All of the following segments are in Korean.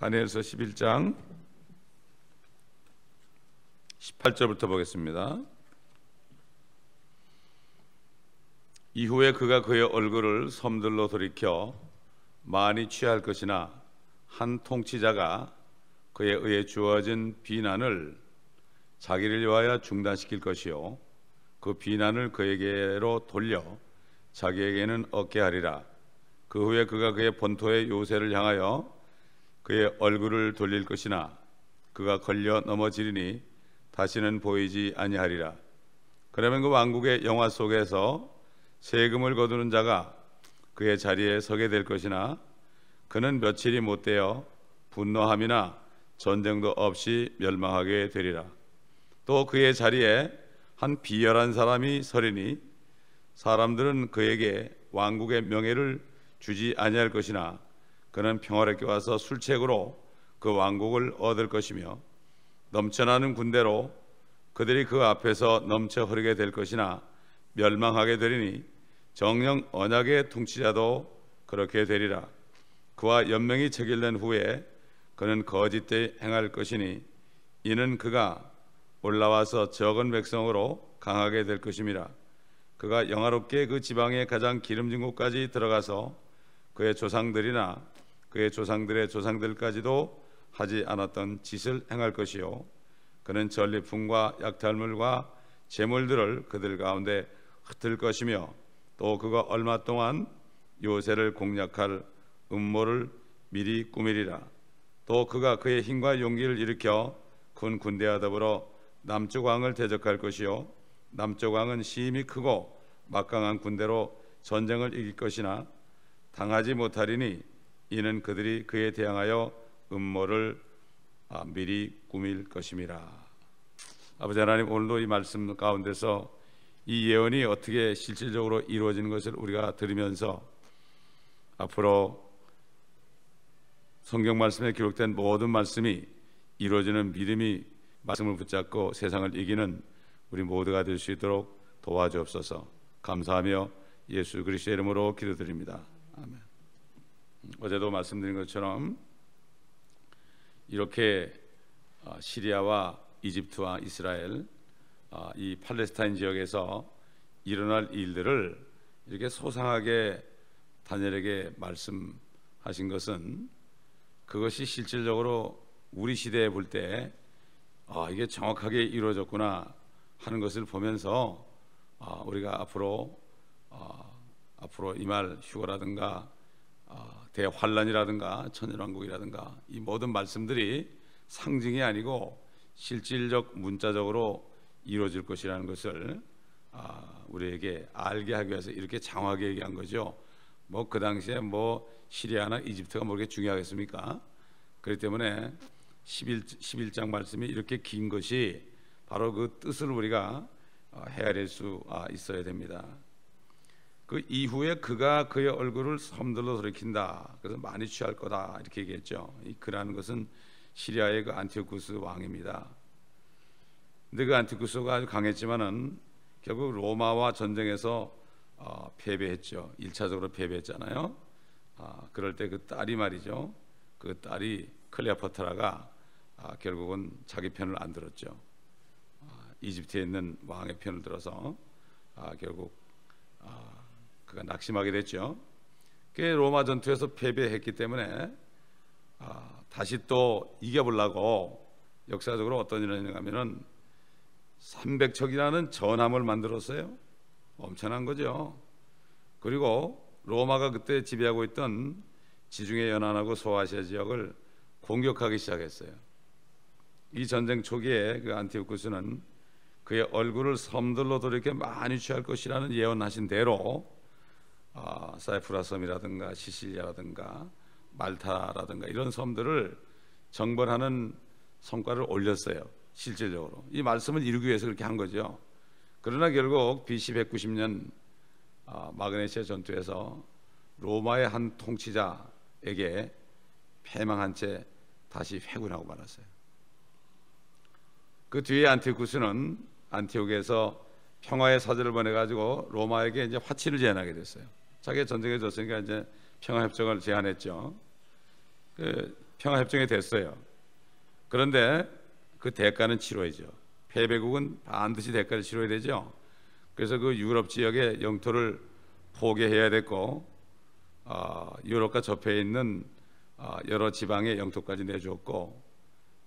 다니엘서 11장 18절부터 보겠습니다. 이후에 그가 그의 얼굴을 섬들로 돌이켜 많이 취할 것이나 한 통치자가 그에 의해 주어진 비난을 자기를 위하여 중단시킬 것이요 그 비난을 그에게로 돌려 자기에게는 얻게 하리라. 그 후에 그가 그의 본토의 요새를 향하여 그의 얼굴을 돌릴 것이나 그가 걸려 넘어지리니 다시는 보이지 아니하리라. 그러면 그 왕국의 영화 속에서 세금을 거두는 자가 그의 자리에 서게 될 것이나 그는 며칠이 못되어 분노함이나 전쟁도 없이 멸망하게 되리라. 또 그의 자리에 한 비열한 사람이 서리니 사람들은 그에게 왕국의 명예를 주지 아니할 것이나 그는 평화롭게 와서 술책으로 그 왕국을 얻을 것이며 넘쳐나는 군대로 그들이 그 앞에서 넘쳐 흐르게 될 것이나 멸망하게 되리니 정녕 언약의 통치자도 그렇게 되리라. 그와 연명이 체결된 후에 그는 거짓되이 행할 것이니 이는 그가 올라와서 적은 백성으로 강하게 될 것임이라. 그가 영화롭게 그 지방의 가장 기름진 곳까지 들어가서 그의 조상들이나 그의 조상들의 조상들까지도 하지 않았던 짓을 행할 것이요 그는 전리품과 약탈물과 재물들을 그들 가운데 흩을 것이며 또 그가 얼마 동안 요새를 공략할 음모를 미리 꾸미리라. 또 그가 그의 힘과 용기를 일으켜 큰 군대와 더불어 남쪽 왕을 대적할 것이요 남쪽 왕은 심히 크고 막강한 군대로 전쟁을 이길 것이나 당하지 못하리니 이는 그들이 그에 대항하여 음모를 미리 꾸밀 것임이라. 아버지 하나님, 오늘도 이 말씀 가운데서 이 예언이 어떻게 실질적으로 이루어지는 것을 우리가 들으면서 앞으로 성경 말씀에 기록된 모든 말씀이 이루어지는 믿음이 말씀을 붙잡고 세상을 이기는 우리 모두가 될 수 있도록 도와주옵소서. 감사하며 예수 그리스도의 이름으로 기도드립니다. 아멘. 어제도 말씀드린 것처럼 이렇게 시리아와 이집트와 이스라엘 이 팔레스타인 지역에서 일어날 일들을 이렇게 소상하게 다니엘에게 말씀하신 것은 그것이 실질적으로 우리 시대에 볼 때 이게 정확하게 이루어졌구나 하는 것을 보면서 우리가 앞으로 임할 휴거라든가 대환란이라든가 천연왕국이라든가 이 모든 말씀들이 상징이 아니고 실질적 문자적으로 이루어질 것이라는 것을 우리에게 알게 하기 위해서 이렇게 장황하게 얘기한 거죠. 뭐 그 당시에 뭐 시리아나 이집트가 뭐 그렇게 중요하겠습니까? 그렇기 때문에 11장 말씀이 이렇게 긴 것이 바로 그 뜻을 우리가 헤아릴 수 있어야 됩니다. 그 이후에 그가 그의 얼굴을 섬들로 돌이킨다. 그래서 많이 취할 거다 이렇게 얘기했죠. 이 그라는 것은 시리아의 그 안티오쿠스 왕입니다. 근데 그 안티오쿠스가 아주 강했지만은 결국 로마와 전쟁에서 패배했죠. 1차적으로 패배했잖아요. 그럴 때 그 딸이 말이죠. 그 딸이 클레오파트라가 결국은 자기 편을 안 들었죠. 이집트에 있는 왕의 편을 들어서 결국 그가 낙심하게 됐죠. 그 로마 전투에서 패배했기 때문에 다시 또 이겨보려고 역사적으로 어떤 일이 있냐면은 300척이라는 전함을 만들었어요. 엄청난 거죠. 그리고 로마가 그때 지배하고 있던 지중해 연안하고 소아시아 지역을 공격하기 시작했어요. 이 전쟁 초기에 그 안티오쿠스는 그의 얼굴을 섬들로 돌이켜 많이 취할 것이라는 예언하신 대로 사이프라 섬이라든가 시실리아라든가 말타라든가 이런 섬들을 정벌하는 성과를 올렸어요. 실질적으로 이 말씀을 이루기 위해서 그렇게 한 거죠. 그러나 결국 BC 190년 마그네시아 전투에서 로마의 한 통치자에게 패망한 채 다시 회군하고 말았어요. 그 뒤에 안티오쿠스는 안티옥에서 평화의 사절을 보내가지고 로마에게 이제 화치를 제안하게 됐어요. 자기가 전쟁에 졌으니까 이제 평화 협정을 제안했죠. 평화협정이 됐어요. 그런데 그 대가는 치러야죠. 패배국은 반드시 대가를 치러야 되죠. 그래서 그 유럽 지역의 영토를 포기해야 됐고, 유럽과 접해 있는 여러 지방의 영토까지 내주었고,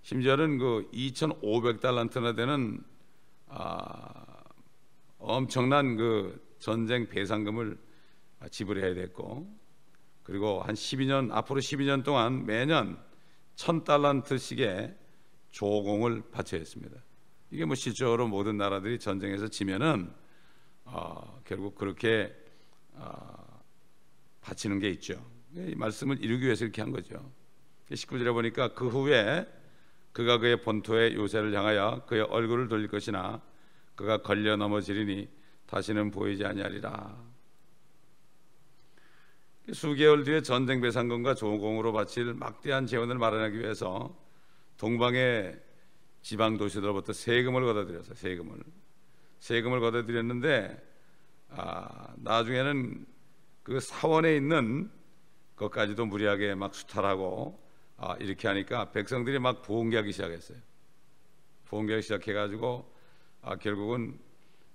심지어는 그 2,500달란트나 되는 엄청난 그 전쟁 배상금을 지불해야 됐고, 그리고 한 12년 앞으로 12년 동안 매년 1,000달란트씩의 조공을 바쳐야 했습니다. 이게 뭐 실적으로 모든 나라들이 전쟁에서 지면은 결국 그렇게 바치는 게 있죠. 이 말씀을 이루기 위해서 이렇게 한 거죠. 19절에 보니까 그 후에 그가 그의 본토의 요새를 향하여 그의 얼굴을 돌릴 것이나 그가 걸려 넘어지리니 다시는 보이지 아니하리라. 수개월 뒤에 전쟁 배상금과 조공으로 바칠 막대한 재원을 마련하기 위해서 동방의 지방 도시들로부터 세금을 걷어들였어요. 세금을 걷어들였는데 나중에는 그 사원에 있는 것까지도 무리하게 막 수탈하고 이렇게 하니까 백성들이 막 부흥하기 시작했어요. 부흥하기 시작해가지고 결국은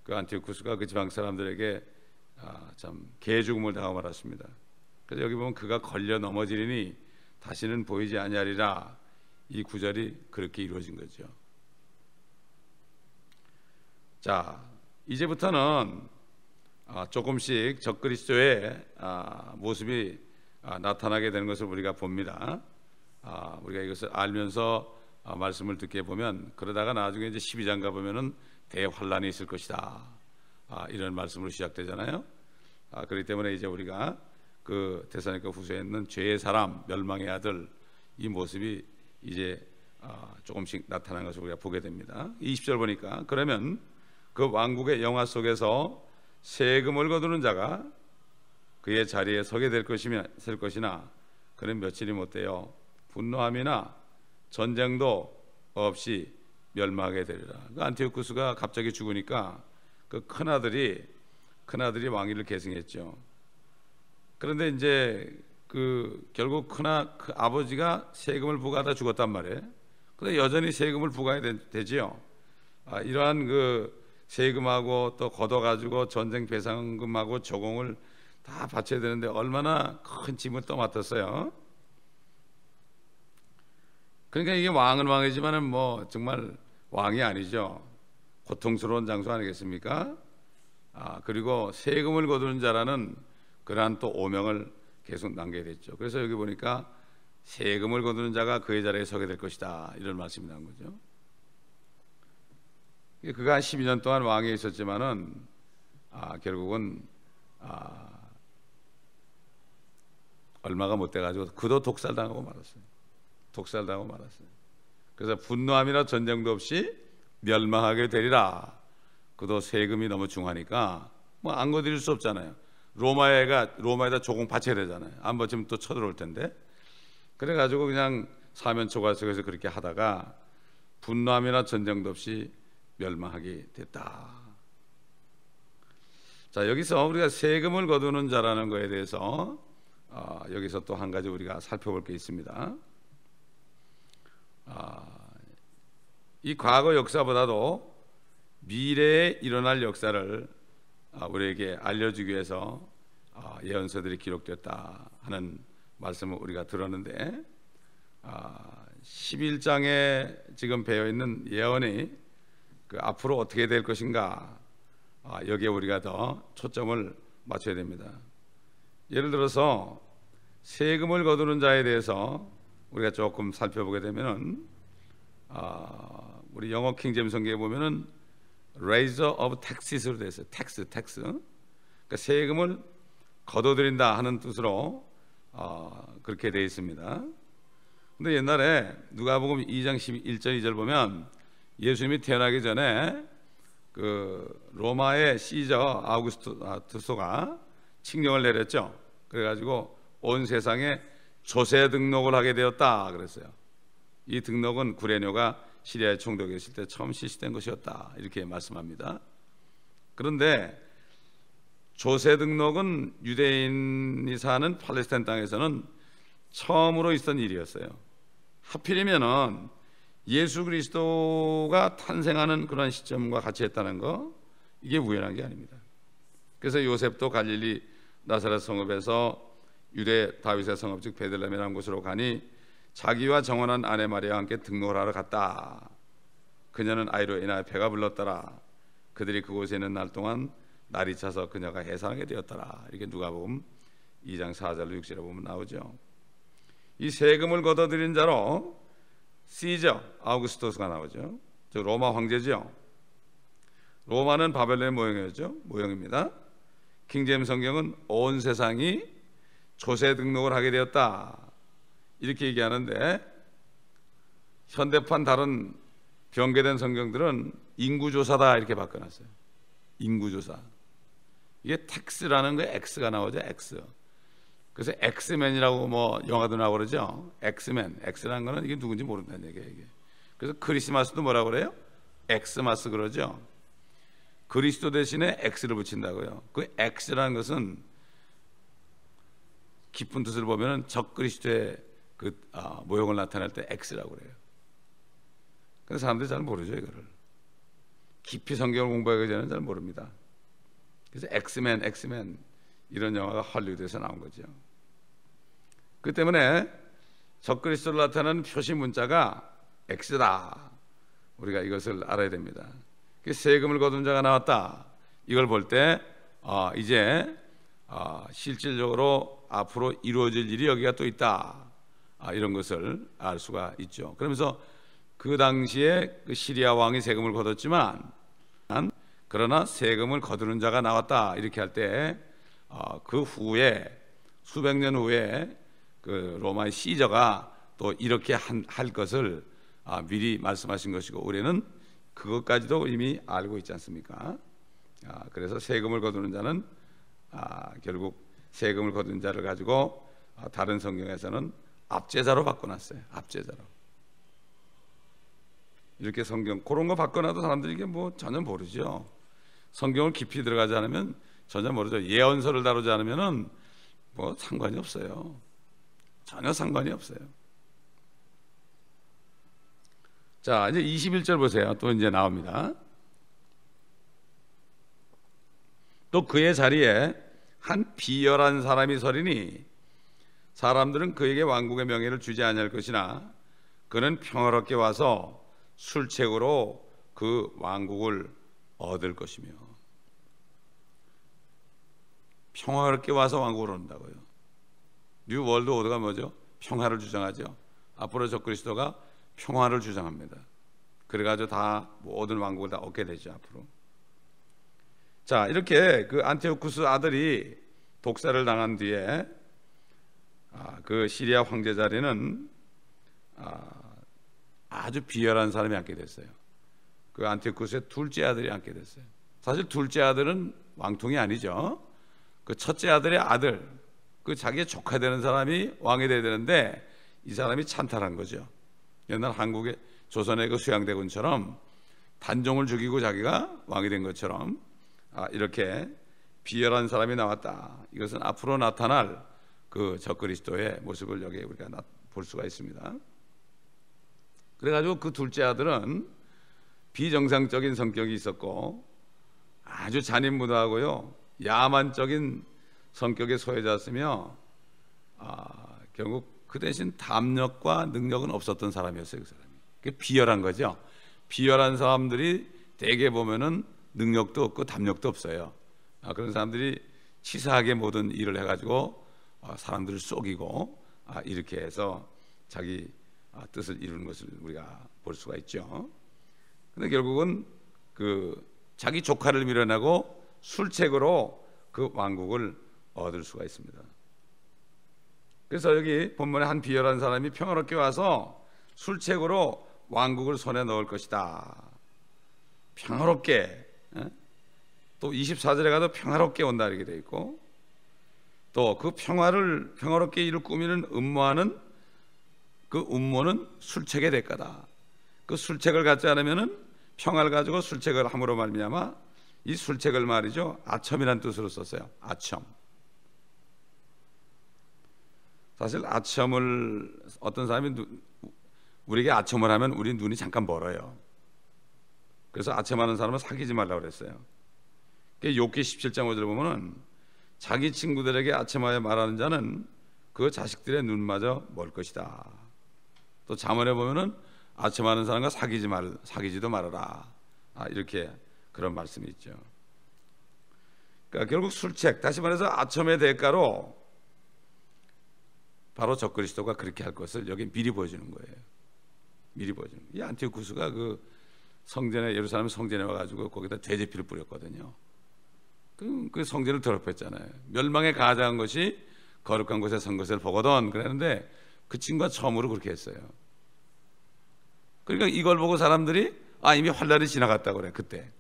그 안티오쿠스가 그 지방 사람들에게 참 개죽음을 당하고 말았습니다. 그래서 여기 보면 그가 걸려 넘어지리니 다시는 보이지 아니하리라. 이 구절이 그렇게 이루어진 거죠. 자, 이제부터는 조금씩 적그리스도의 모습이 나타나게 되는 것을 우리가 봅니다. 우리가 이것을 알면서 말씀을 듣게 보면, 그러다가 나중에 이제 12장 가보면은 대환란이 있을 것이다, 이런 말씀으로 시작되잖아요. 그렇기 때문에 이제 우리가 그 데살로니가 후서에 있는 죄의 사람, 멸망의 아들, 이 모습이 이제 조금씩 나타나는 것을 우리가 보게 됩니다. 20절 보니까 그러면 그 왕국의 영화 속에서 세금을 거두는 자가 그의 자리에 서게 될 것이나 그는 며칠이 못되어 분노함이나 전쟁도 없이 멸망하게 되리라. 그 안티오쿠스가 갑자기 죽으니까 그 큰아들이 왕위를 계승했죠. 그런데 이제 그 결국 그 아버지가 세금을 부과하다 죽었단 말이에요. 그런데 여전히 세금을 부과해야 되지요. 이러한 그 세금하고 또 걷어가지고 전쟁 배상금하고 조공을 다 바쳐야 되는데 얼마나 큰 짐을 또 맡았어요. 그러니까 이게 왕은 왕이지만은 뭐 정말 왕이 아니죠. 고통스러운 장소 아니겠습니까? 그리고 세금을 거두는 자라는 그러한 또 오명을 계속 남게 됐죠. 그래서 여기 보니까 세금을 거두는 자가 그의 자리에 서게 될 것이다, 이런 말씀이 나온 거죠. 그가 12년 동안 왕에 있었지만은 결국은 얼마가 못 돼가지고 그도 독살당하고 말았어요. 그래서 분노함이나 전쟁도 없이 멸망하게 되리라. 그도 세금이 너무 중하니까 뭐 안 거드릴 수 없잖아요. 로마에다 조공 바쳐야 되잖아요. 안 바치면 또 쳐들어올 텐데. 그래가지고 그냥 사면초가석에서 그렇게 하다가 분노함이나 전쟁도 없이 멸망하게 됐다. 자, 여기서 우리가 세금을 거두는 자라는 것에 대해서 여기서 또 한 가지 우리가 살펴볼 게 있습니다. 이 과거 역사보다도 미래에 일어날 역사를 우리에게 알려주기 위해서 예언서들이 기록됐다 하는 말씀을 우리가 들었는데, 11장에 지금 배어 있는 예언이 그 앞으로 어떻게 될 것인가, 여기에 우리가 더 초점을 맞춰야 됩니다. 예를 들어서 세금을 거두는 자에 대해서 우리가 조금 살펴보게 되면은 우리 영어 킹제임스 성경에 보면은 raiser of taxes로 되어 있어요. 텍스. 그러니까 세금을 거둬들인다 하는 뜻으로 그렇게 되어 있습니다. 근데 옛날에 누가복음 2장 1절 2절 보면 예수님이 태어나기 전에 그 로마의 시저 아우구스투스가 칙령을 내렸죠. 그래가지고 온 세상에 조세 등록을 하게 되었다 그랬어요. 이 등록은 구레뇨가 시리아에 총독에 있을 때 처음 실시된 것이었다, 이렇게 말씀합니다. 그런데 조세 등록은 유대인이 사는 팔레스타인 땅에서는 처음으로 있었던 일이었어요. 하필이면은 예수 그리스도가 탄생하는 그런 시점과 같이 했다는 거, 이게 우연한 게 아닙니다. 그래서 요셉도 갈릴리 나사렛 성읍에서 유대 다윗의 성읍 즉 베들레헴이라는 곳으로 가니 자기와 정혼한 아내 마리아와 함께 등록을 하러 갔다. 그녀는 아이로 인하여 배가 불렀더라. 그들이 그곳에 있는 날 동안 날이 차서 그녀가 해산하게 되었더라. 이렇게 누가복음 2장 4절로 6절에 보면 나오죠. 이 세금을 걷어들인 자로 시저 아우구스토스가 나오죠. 저 로마 황제죠. 로마는 바벨론의 모형입니다. 킹제임스 성경은 온 세상이 조세 등록을 하게 되었다 이렇게 얘기하는데, 현대판 다른 변개된 성경들은 인구조사다 이렇게 바꿔놨어요. 인구조사. 이게 텍스라는 거에 X가 나오죠. X. 그래서 엑스맨이라고 뭐 영화도 나오고 그러죠. 엑스맨. X라는 거는 이게 누군지 모른다는 얘기예요. 이게. 그래서 크리스마스도 뭐라고 그래요? 엑스마스 그러죠. 그리스도 대신에 X를 붙인다고요. 그 X라는 것은 깊은 뜻을 보면은 적그리스도의 그 모형을 나타낼 때 X라고 그래요. 근데 사람들이 잘 모르죠, 이거를. 깊이 성경을 공부하기 전에는 잘 모릅니다. 그래서 엑스맨 이런 영화가 할리우드에서 나온 거죠. 그 때문에 적그리스도를 나타내는 표시 문자가 X다. 우리가 이것을 알아야 됩니다. 세금을 거둔 자가 나왔다. 이걸 볼 때 이제 실질적으로 앞으로 이루어질 일이 여기가 또 있다. 이런 것을 알 수가 있죠. 그러면서 그 당시에 그 시리아 왕이 세금을 거뒀지만 그러나 세금을 거두는 자가 나왔다 이렇게 할 때 그 후에 수백 년 후에 그 로마의 시저가 또 이렇게 할 것을 미리 말씀하신 것이고, 우리는 그것까지도 이미 알고 있지 않습니까? 그래서 세금을 거두는 자는 결국 세금을 거둔 자를 가지고 다른 성경에서는 압제자로 바꿔놨어요. 압제자로. 이렇게 성경 그런 거 바꿔놔도 사람들이 이게 뭐 전혀 모르죠. 성경을 깊이 들어가지 않으면 전혀 모르죠. 예언서를 다루지 않으면은 뭐 상관이 없어요. 전혀 상관이 없어요. 자, 이제 21절 보세요. 또 이제 나옵니다. 또 그의 자리에 한 비열한 사람이 서리니 사람들은 그에게 왕국의 명예를 주지 아니할 것이나 그는 평화롭게 와서 술책으로 그 왕국을 얻을 것이며. 평화롭게 와서 왕국을 얻는다고요. 뉴 월드 오더가 뭐죠? 평화를 주장하죠. 앞으로 적그리스도가 평화를 주장합니다. 그래가지고 다 모든 왕국을 다 얻게 되죠 앞으로. 자, 이렇게 그 안티오쿠스 아들이 독살을 당한 뒤에 그 시리아 황제 자리는 아주 비열한 사람이 앉게 됐어요. 그 안티오쿠스의 둘째 아들이 앉게 됐어요. 사실 둘째 아들은 왕통이 아니죠. 그 첫째 아들의 아들, 그 자기의 조카 되는 사람이 왕이 돼야 되는데 이 사람이 찬탈한 거죠. 옛날 한국의 조선의 그 수양대군처럼 단종을 죽이고 자기가 왕이 된 것처럼 이렇게 비열한 사람이 나왔다. 이것은 앞으로 나타날 그 적그리스도의 모습을 여기에 우리가 볼 수가 있습니다. 그래가지고 그 둘째 아들은 비정상적인 성격이 있었고 아주 잔인무도하고요 야만적인 성격의 소유자였으며 결국 그 대신 담력과 능력은 없었던 사람이었어요. 그 사람이. 그게 비열한 거죠. 비열한 사람들이 대개 보면은 능력도 없고 담력도 없어요. 그런 사람들이 치사하게 모든 일을 해가지고 사람들을 속이고 이렇게 해서 자기 뜻을 이루는 것을 우리가 볼 수가 있죠. 근데 결국은 그 자기 조카를 밀어내고 술책으로 그 왕국을 얻을 수가 있습니다. 그래서 여기 본문에 한 비열한 사람이 평화롭게 와서 술책으로 왕국을 손에 넣을 것이다. 평화롭게. 또 24절에 가도 평화롭게 온다 이렇게 돼 있고, 또 그 평화롭게 이를 꾸미는 음모하는 그 음모는 술책의 대가다. 그 술책을 갖지 않으면은 평화를 가지고 술책을 함으로 말미암아 이 술책을 말이죠 아첨이라는 뜻으로 썼어요. 아첨. 사실 아첨을 어떤 사람이 우리에게 아첨을 하면 우리 눈이 잠깐 멀어요. 그래서 아첨하는 사람은 사귀지 말라고 그랬어요. 욥기 17장 5절에 보면은 자기 친구들에게 아첨하여 말하는 자는 그 자식들의 눈마저 멀 것이다. 또 잠언에 보면은 아첨하는 사람과 사귀지도 말아라. 이렇게 그런 말씀이 있죠. 그러니까 결국 술책, 다시 말해서 아첨의 대가로 바로 적그리스도가 그렇게 할 것을 여기 미리 보여주는 거예요. 미리 보여주는 거예요. 이 안티오쿠스가 그 성전에, 예루살렘 성전에 와가지고 거기다 돼지피를 뿌렸거든요. 그 성전을 더럽혔잖아요. 멸망에 가장한 것이 거룩한 곳에 선 것을 보거든 그랬는데 그 친구가 처음으로 그렇게 했어요. 그러니까 이걸 보고 사람들이 이미 환란이 지나갔다고 그래. 그때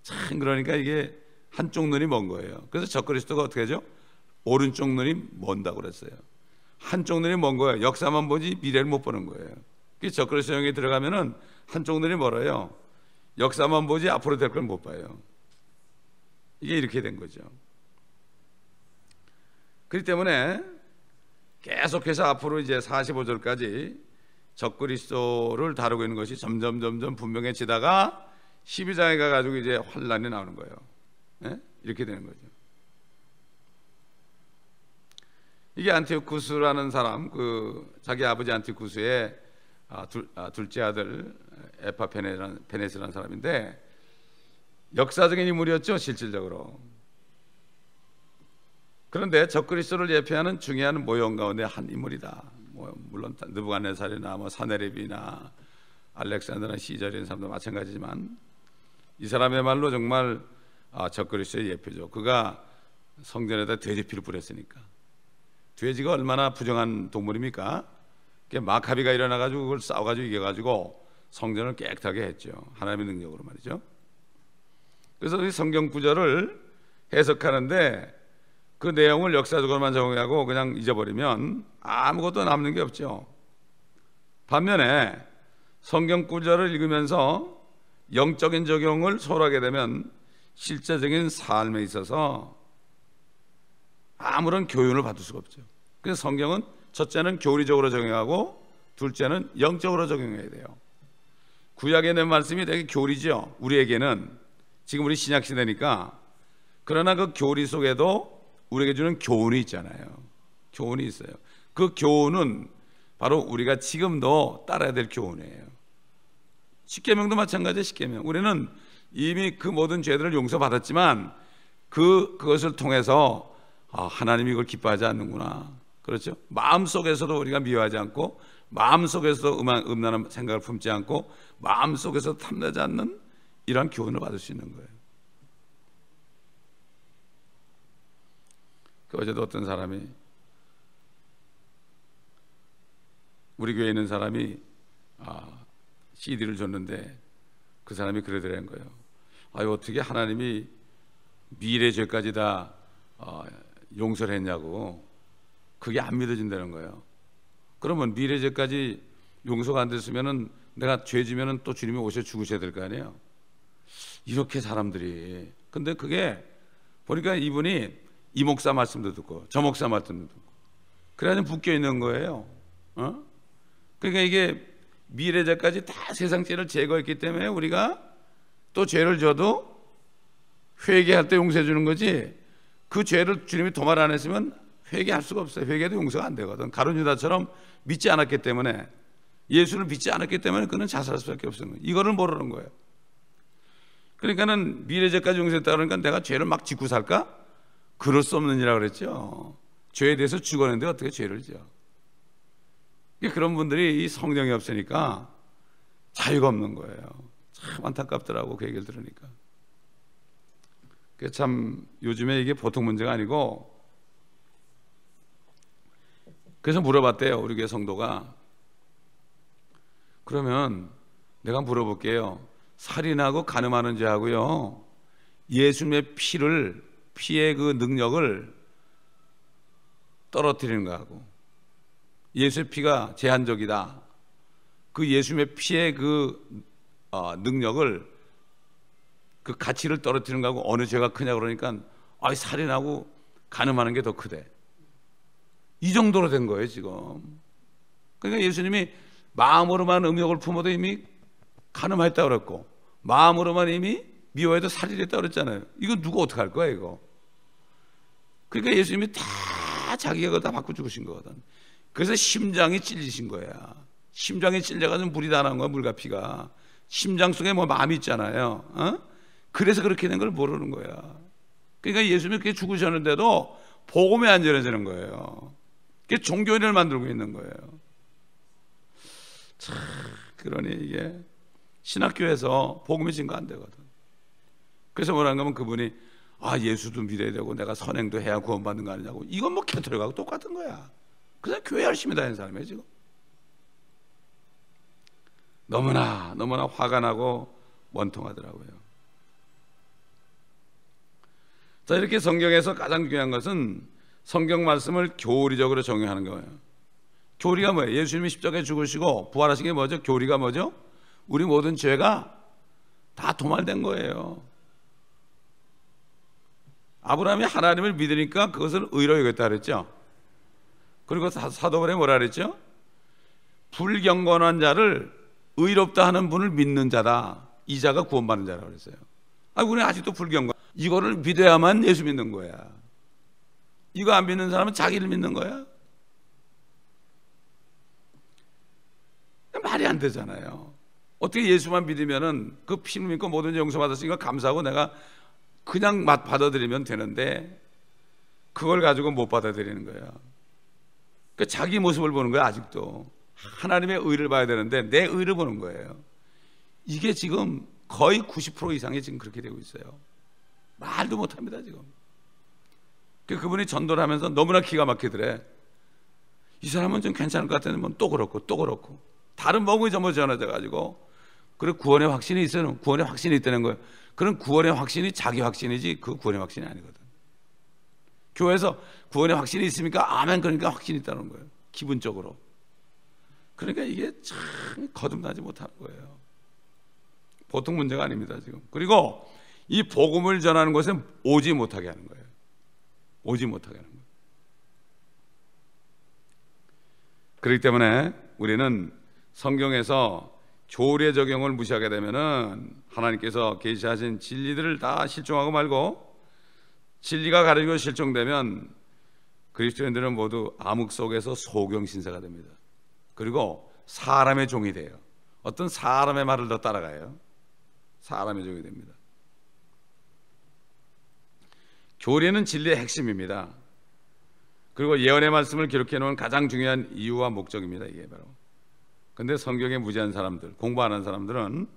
참, 그러니까 이게 한쪽 눈이 먼 거예요. 그래서 적그리스도가 어떻게 하죠? 오른쪽 눈이 먼다고 그랬어요. 한쪽 눈이 먼 거예요. 역사만 보지 미래를 못 보는 거예요. 적그리스도 영에 들어가면은 한쪽 눈이 멀어요. 역사만 보지 앞으로 될 걸 못 봐요. 이게 이렇게 된 거죠. 그렇기 때문에 계속해서 앞으로 이제 45절까지 적그리스도를 다루고 있는 것이 점점 분명해지다가 12장에 가가지고 이제 환란이 나오는 거예요. 네? 이렇게 되는 거죠. 이게 안티오쿠스라는 사람, 자기 아버지 안티오쿠스의 둘째 아들 에파페네스라는 사람인데 역사적인 인물이었죠, 실질적으로. 그런데 적그리스도를 예표하는 중요한 모형 가운데 한 인물이다. 물론 느부갓네살이나 사네립이나 알렉산더나 시저리는 사람도 마찬가지지만 이 사람의말로 정말 적그리스도의 예표죠. 그가 성전에다 돼지피를 뿌렸으니까. 돼지가 얼마나 부정한 동물입니까? 마카비가 일어나가지고 그걸 싸워가지고 이겨가지고 성전을 깨끗하게 했죠. 하나님의 능력으로 말이죠. 그래서 이 성경 구절을 해석하는데 그 내용을 역사적으로만 적용하고 그냥 잊어버리면 아무것도 남는 게 없죠. 반면에 성경 구절을 읽으면서 영적인 적용을 소홀하게 되면 실제적인 삶에 있어서 아무런 교훈을 받을 수가 없죠. 그래서 성경은 첫째는 교리적으로 적용하고 둘째는 영적으로 적용해야 돼요. 구약에 있는 말씀이 되게 교리죠. 우리에게는 지금 우리 신약 시대니까. 그러나 그 교리 속에도 우리에게 주는 교훈이 있잖아요. 교훈이 있어요. 그 교훈은 바로 우리가 지금도 따라야 될 교훈이에요. 십계명도 마찬가지예요. 십계명. 우리는 이미 그 모든 죄들을 용서받았지만 그것을 통해서 하나님이 이걸 기뻐하지 않는구나. 그렇죠? 마음속에서도 우리가 미워하지 않고 마음속에서도 음란한 생각을 품지 않고 마음속에서 탐나지 않는 이러한 교훈을 받을 수 있는 거예요. 어제도 어떤 사람이 우리 교회에 있는 사람이 CD를 줬는데 그 사람이 그러더라는 거예요. 어떻게 하나님이 미래 죄까지 다 용서를 했냐고. 그게 안 믿어진다는 거예요. 그러면 미래 죄까지 용서가 안 됐으면은 내가 죄 지면은 또 주님이 오셔 죽으셔야 될 거 아니에요. 이렇게 사람들이. 근데 그게 보니까 이분이 이 목사 말씀도 듣고 저 목사 말씀도 듣고 그래야지 묶여 있는 거예요. 그러니까 이게 미래죄까지 다 세상 죄를 제거했기 때문에 우리가 또 죄를 져도 회개할 때 용서해 주는 거지, 그 죄를 주님이 도말 안 했으면 회개할 수가 없어요. 회개도 용서가 안 되거든. 가룟 유다처럼 믿지 않았기 때문에, 예수를 믿지 않았기 때문에 그는 자살할 수밖에 없는 거예요. 이거를 모르는 거예요. 그러니까는 미래죄까지 용서했다 그러니까 내가 죄를 막 짓고 살까? 그럴 수 없는 일이라고 그랬죠. 죄에 대해서 죽었는데 어떻게 죄를 지어? 그런 분들이 이 성령이 없으니까 자유가 없는 거예요. 참 안타깝더라고, 그 얘기를 들으니까. 참 요즘에 이게 보통 문제가 아니고, 그래서 물어봤대요, 우리 교회 성도가. 그러면 내가 물어볼게요. 살인하고 간음하는 죄하고요, 예수님의 피의 그 능력을 떨어뜨리는 거하고, 예수의 피가 제한적이다, 그 예수님의 피의 그 능력을, 그 가치를 떨어뜨리는 거하고 어느 죄가 크냐 그러니까 살인하고 간음하는 게 더 크대. 이 정도로 된 거예요 지금. 그러니까 예수님이 마음으로만 음욕을 품어도 이미 간음했다고 그랬고, 마음으로만 이미 미워해도 살인했다고 그랬잖아요. 이거 누가 어떻게 할 거야 이거? 그러니까 예수님이 다 자기가 그거 다 받고 죽으신 거거든. 그래서 심장이 찔리신 거야. 심장이 찔려가지고 물이 다 나온 거야. 물과 피가. 심장 속에 뭐 마음이 있잖아요. 그래서 그렇게 된 걸 모르는 거야. 그러니까 예수님이 그렇게 죽으셨는데도 복음이 안 전해지는 거예요. 그게 종교인을 만들고 있는 거예요. 참, 그러니 이게 신학교에서 복음이 증거 안 되거든. 그래서 뭐라는 거면 그분이 예수도 믿어야 되고 내가 선행도 해야 구원받는 거 아니냐고. 이건 뭐 캐톨릭하고 똑같은 거야. 그래서 교회 열심히 다니는 사람이에요 지금. 너무나 화가 나고 원통하더라고요. 자, 이렇게 성경에서 가장 중요한 것은 성경 말씀을 교리적으로 적용하는 거예요. 교리가 뭐예요? 예수님이 십자가에 죽으시고 부활하신 게 뭐죠? 교리가 뭐죠? 우리 모든 죄가 다 도말된 거예요. 아브라함이 하나님을 믿으니까 그것을 의로 여겼다 그랬죠. 그리고 사도바울에 뭐라 그랬죠? 불경건한 자를 의롭다 하는 분을 믿는 자다. 이 자가 구원받는 자라고 그랬어요. 우리는 아직도 불경건. 이거를 믿어야만 예수 믿는 거야. 이거 안 믿는 사람은 자기를 믿는 거야. 말이 안 되잖아요. 어떻게 예수만 믿으면은 그 피를 믿고 모든 용서받았으니까 감사하고 내가 그냥 받아들이면 되는데 그걸 가지고 못 받아들이는 거야. 그러니까 자기 모습을 보는 거야. 아직도 하나님의 의를 봐야 되는데 내 의를 보는 거예요. 이게 지금 거의 90% 이상이 지금 그렇게 되고 있어요. 말도 못합니다 지금. 그분이 전도를 하면서 너무나 기가 막히더래. 이 사람은 좀 괜찮을 것 같은데 또 그렇고 다른 복음이 전부 전해져 가지고, 그리고 구원의 확신이 있어요. 구원의 확신이 있다는 거예요. 그런 구원의 확신이 자기 확신이지 그 구원의 확신이 아니거든. 교회에서 구원의 확신이 있습니까? 아멘. 그러니까 확신이 있다는 거예요. 기분적으로. 그러니까 이게 참 거듭나지 못하는 거예요. 보통 문제가 아닙니다 지금. 그리고 이 복음을 전하는 것에 오지 못하게 하는 거예요. 오지 못하게 하는 거예요. 그렇기 때문에 우리는 성경에서 교리의 적용을 무시하게 되면은 하나님께서 계시하신 진리들을 다 실종하고 말고, 진리가 가리고 실종되면 그리스도인들은 모두 암흑 속에서 소경 신세가 됩니다. 그리고 사람의 종이 돼요. 어떤 사람의 말을 더 따라가요. 사람의 종이 됩니다. 교리는 진리의 핵심입니다. 그리고 예언의 말씀을 기록해 놓은 가장 중요한 이유와 목적입니다. 이게 바로. 근데 성경에 무지한 사람들, 공부 안 한 사람들은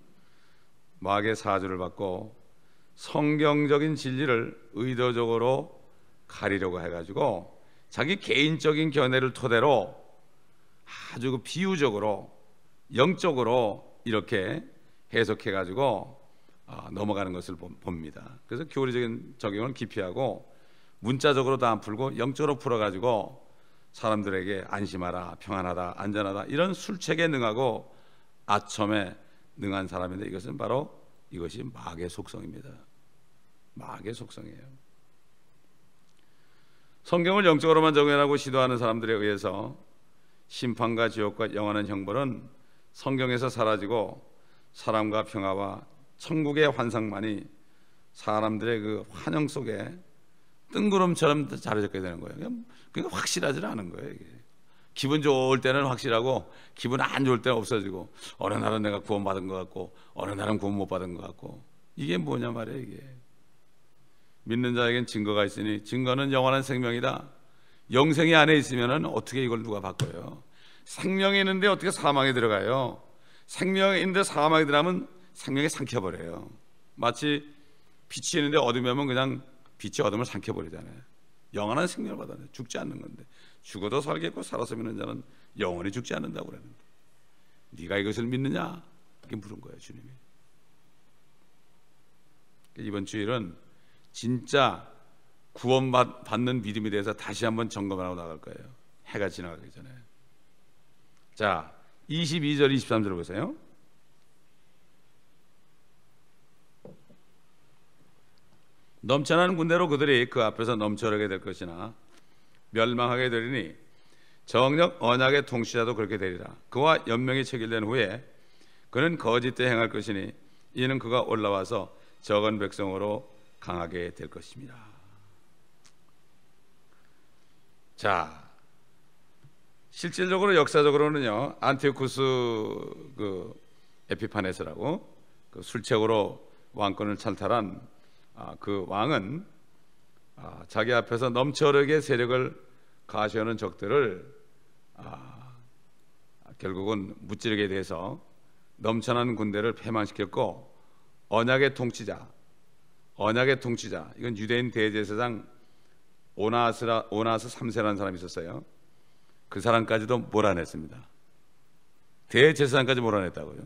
마귀의 사주를 받고 성경적인 진리를 의도적으로 가리려고 해가지고 자기 개인적인 견해를 토대로 아주 비유적으로 영적으로 이렇게 해석해가지고 넘어가는 것을 봅니다. 그래서 교리적인 적용을 기피하고 문자적으로 다 안 풀고 영적으로 풀어가지고 사람들에게 안심하라, 평안하다, 안전하다 이런 술책에 능하고 아첨에 능한 사람인데, 이것은 바로 이것이 마귀의 속성입니다. 마귀의 속성이에요. 성경을 영적으로만 적용하고 시도하는 사람들에 의해서 심판과 지옥과 영원한 형벌은 성경에서 사라지고 사람과 평화와 천국의 환상만이 사람들의 그 환영 속에 뜬구름처럼 자리 잡게 되는 거예요. 그러니까 확실하지 않은 거예요. 이게. 기분 좋을 때는 확실하고 기분 안 좋을 때는 없어지고, 어느 날은 내가 구원받은 것 같고 어느 날은 구원 못 받은 것 같고, 이게 뭐냐 말이에요. 이게 믿는 자에겐 증거가 있으니 증거는 영원한 생명이다. 영생이 안에 있으면 어떻게 이걸 누가 바꿔요? 생명이 있는데 어떻게 사망에 들어가요? 생명이 있는데 사망에 들어가면 생명이 삼켜버려요. 마치 빛이 있는데 어둠이 오면 그냥 빛이 어둠을 삼켜버리잖아요. 영원한 생명을 받아내, 죽지 않는 건데, 죽어도 살겠고 살아서 믿는 자는 영원히 죽지 않는다고 그랬는데 네가 이것을 믿느냐? 이렇게 물은 거예요, 주님이. 이번 주일은 진짜 구원받는 믿음에 대해서 다시 한번 점검하고 나갈 거예요. 해가 지나가기 전에. 자, 22절 23절 보세요. 넘쳐나는 군대로 그들이 그 앞에서 넘쳐나게 될 것이나 멸망하게 되리니 정녕 언약의 통치자도 그렇게 되리라. 그와 연명이 체결된 후에 그는 거짓되 행할 것이니 이는 그가 올라와서 적은 백성으로 강하게 될 것입니다. 자, 실질적으로 역사적으로는요, 안티오쿠스 그 에피파네스라고 그 술책으로 왕권을 찬탈한 그 왕은 자기 앞에서 넘쳐흐르게 세력을 가시하는 적들을 결국은 무찌르게 돼서 넘쳐난 군대를 패망시켰고, 언약의 통치자 이건 유대인 대제사장 오나스 3세라는 사람이 있었어요. 그 사람까지도 몰아냈습니다. 대제사장까지 몰아냈다고요.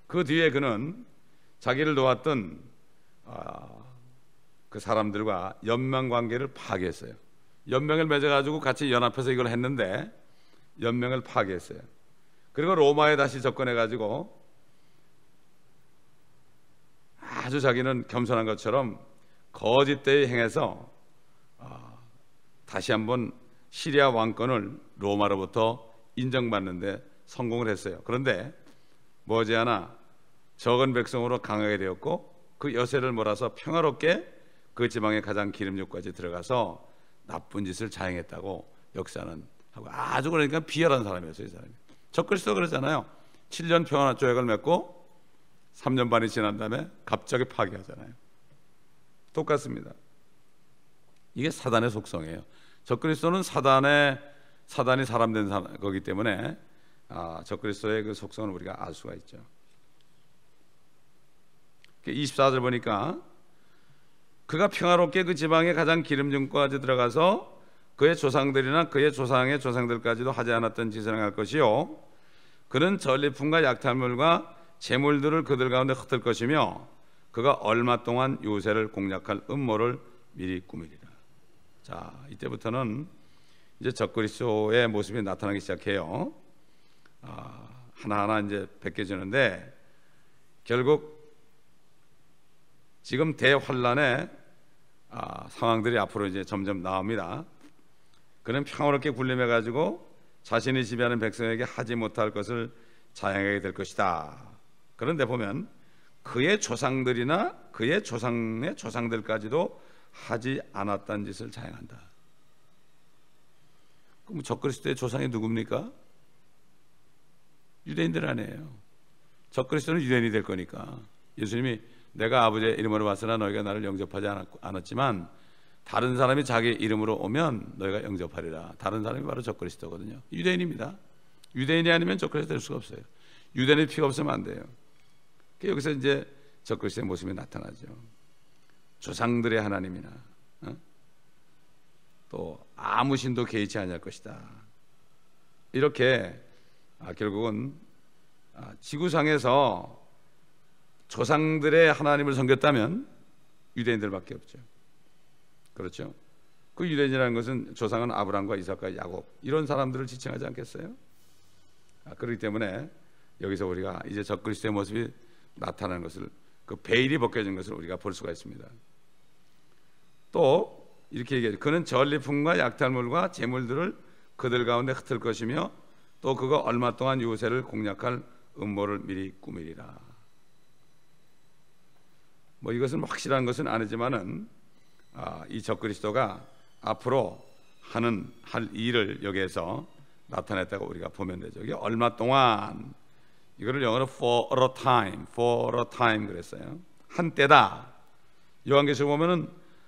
그 뒤에 그는 자기를 도왔던 그 사람들과 연맹 관계를 파괴했어요. 연맹을 맺어가지고 같이 연합해서 이걸 했는데 연맹을 파괴했어요. 그리고 로마에 다시 접근해가지고 아주 자기는 겸손한 것처럼 거짓되이 행해서 다시 한번 시리아 왕권을 로마로부터 인정받는데 성공을 했어요. 그런데 머지않아 적은 백성으로 강하게 되었고, 그 여세를 몰아서 평화롭게 그 지방의 가장 기름육까지 들어가서 나쁜 짓을 자행했다고 역사는 하고, 아주 그러니까 비열한 사람이었어요. 이 사람이. 적그리스도 그러잖아요. 7년 평화 조약을 맺고 3년 반이 지난 다음에 갑자기 파기하잖아요. 똑같습니다. 이게 사단의 속성이에요. 적그리스도는 사단이 사람 된 거기 때문에 적그리스도의 그 속성을 우리가 알 수가 있죠. 24절 보니까 그가 평화롭게 그 지방의 가장 기름진까지 들어가서 그의 조상들이나 그의 조상의 조상들까지도 하지 않았던 짓을 행할 것이요, 그는 전리품과 약탈물과 재물들을 그들 가운데 흩을 것이며 그가 얼마 동안 요새를 공략할 음모를 미리 꾸미리라. 자, 이때부터는 이제 적그리스도의 모습이 나타나기 시작해요. 하나하나 이제 벗겨지는데, 결국 지금 대환란의 상황들이 앞으로 이제 점점 나옵니다. 그는 평화롭게 군림해 가지고 자신이 지배하는 백성에게 하지 못할 것을 자행하게 될 것이다. 그런데 보면 그의 조상들이나 그의 조상의 조상들까지도 하지 않았다는 짓을 자행한다. 그럼 적그리스도의 조상이 누굽니까? 유대인들 아니에요. 적그리스도는 유대인이 될 거니까. 예수님이 내가 아버지의 이름으로 왔으나 너희가 나를 영접하지 않았지만 다른 사람이 자기 이름으로 오면 너희가 영접하리라. 다른 사람이 바로 적그리스도거든요. 유대인입니다. 유대인이 아니면 적그리스도 될 수가 없어요. 유대인의 피가 없으면 안 돼요. 여기서 이제 적그리스도의 모습이 나타나죠. 조상들의 하나님이나 또 아무 신도 개의치 않을 것이다. 이렇게 결국은 지구상에서 조상들의 하나님을 섬겼다면 유대인들밖에 없죠. 그렇죠? 그 유대인이라는 것은 조상은 아브라함과 이삭과 야곱 이런 사람들을 지칭하지 않겠어요? 그렇기 때문에 여기서 우리가 이제 적그리스도의 모습이 나타나는 것을, 그 베일이 벗겨진 것을 우리가 볼 수가 있습니다. 또 이렇게 얘기해요. 그는 전리품과 약탈물과 재물들을 그들 가운데 흩을 것이며 또 그가 얼마 동안 요새를 공략할 음모를 미리 꾸미리라. 뭐 이것은 확실한 것은 아니지만은 이 적그리스도가 앞으로 할 일을 여기에서 나타냈다고 우리가 보면 되죠. 이게 얼마 동안, 이거를 영어로 for a time 그랬어요. 한때다. 요한계시록 보면은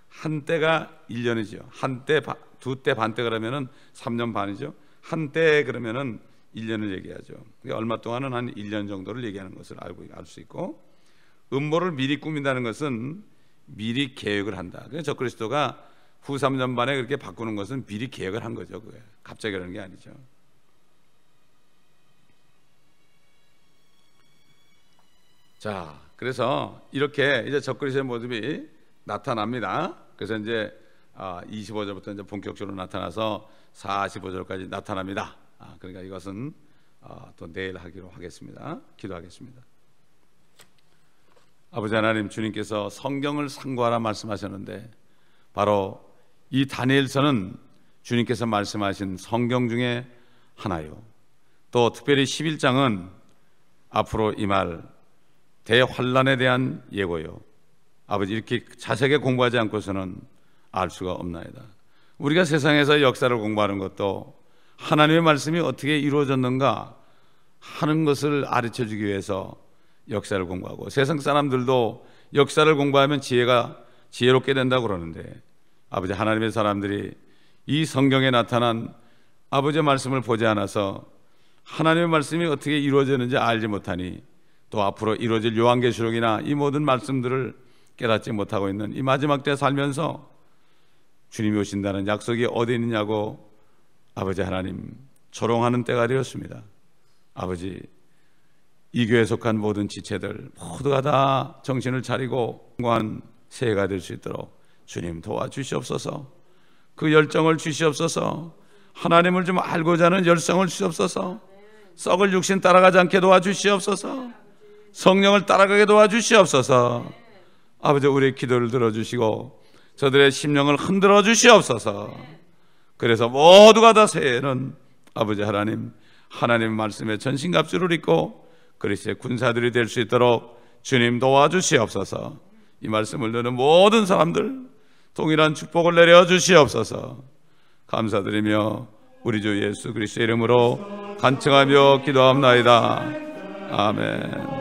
한때가 1년이죠. 한때, 두때, 반때 그러면은 3년 반이죠. 한때 그러면은 1년을 얘기하죠. 얼마 동안은 한 1년 정도를 얘기하는 것을 알 수 있고, 음모를 미리 꾸민다는 것은 미리 계획을 한다. 그래서 적그리스도가 후 3년 반에 그렇게 바꾸는 것은 미리 계획을 한 거죠. 그게 갑자기 그러는 게 아니죠. 자, 그래서 이렇게 이제 적그리스도의 모습이 나타납니다. 그래서 이제 25절부터 이제 본격적으로 나타나서 45절까지 나타납니다. 그러니까 이것은 또 내일 하기로 하겠습니다. 기도하겠습니다. 아버지 하나님, 주님께서 성경을 상고하라 말씀하셨는데 바로 이 다니엘서는 주님께서 말씀하신 성경 중에 하나요. 또 특별히 11장은 앞으로 임할 대환란에 대한 예고요. 아버지, 이렇게 자세하게 공부하지 않고서는 알 수가 없나이다. 우리가 세상에서 역사를 공부하는 것도 하나님의 말씀이 어떻게 이루어졌는가 하는 것을 가르쳐주기 위해서 역사를 공부하고, 세상 사람들도 역사를 공부하면 지혜롭게 된다고 그러는데, 아버지, 하나님의 사람들이 이 성경에 나타난 아버지의 말씀을 보지 않아서 하나님의 말씀이 어떻게 이루어졌는지 알지 못하니, 또 앞으로 이루어질 요한계시록이나 이 모든 말씀들을 깨닫지 못하고 있는 이 마지막 때 살면서 주님이 오신다는 약속이 어디 있느냐고 아버지 하나님 조롱하는 때가 되었습니다. 아버지, 이 교회에 속한 모든 지체들 모두가 다 정신을 차리고 공고한 새해가 될 수 있도록 주님 도와주시옵소서. 그 열정을 주시옵소서. 하나님을 좀 알고자 하는 열성을 주시옵소서. 썩을 육신 따라가지 않게 도와주시옵소서. 성령을 따라가게 도와주시옵소서. 아버지, 우리의 기도를 들어주시고 저들의 심령을 흔들어 주시옵소서. 그래서 모두가 다 새해에는 아버지 하나님, 하나님 말씀의 전신갑주를 입고 그리스도의 군사들이 될 수 있도록 주님 도와주시옵소서. 이 말씀을 듣는 모든 사람들 동일한 축복을 내려 주시옵소서. 감사드리며 우리 주 예수 그리스도의 이름으로 간청하며 기도합나이다. 아멘.